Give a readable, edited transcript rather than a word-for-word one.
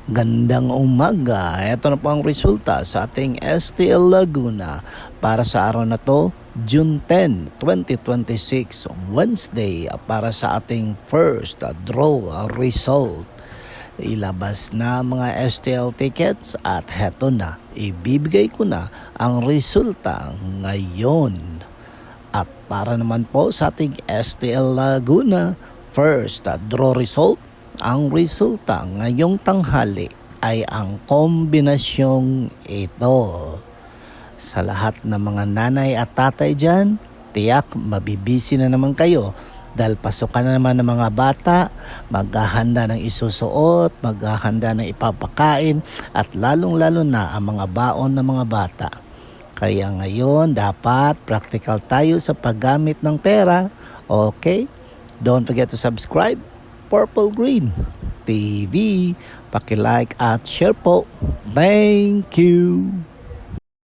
Gandang umaga. Ito na po ang resulta sa ating STL Laguna para sa araw na to, June 10, 2026, Wednesday, para sa ating first draw result. Ilabas na mga STL tickets at heto na, ibibigay ko na ang resulta ngayon. At para naman po sa ating STL Laguna, first draw result, ang resulta ngayong tanghali ay ang kombinasyong ito. Sa lahat ng mga nanay at tatay dyan, tiyak mabibisi na naman kayo dahil pasukan na naman ng mga bata, maghahanda ng isusuot, maghahanda ng ipapakain at lalong-lalo na ang mga baon ng mga bata. Kaya ngayon dapat practical tayo sa paggamit ng pera, okay? Don't forget to subscribe Purple Green TV. Paki-like at share po. Thank you.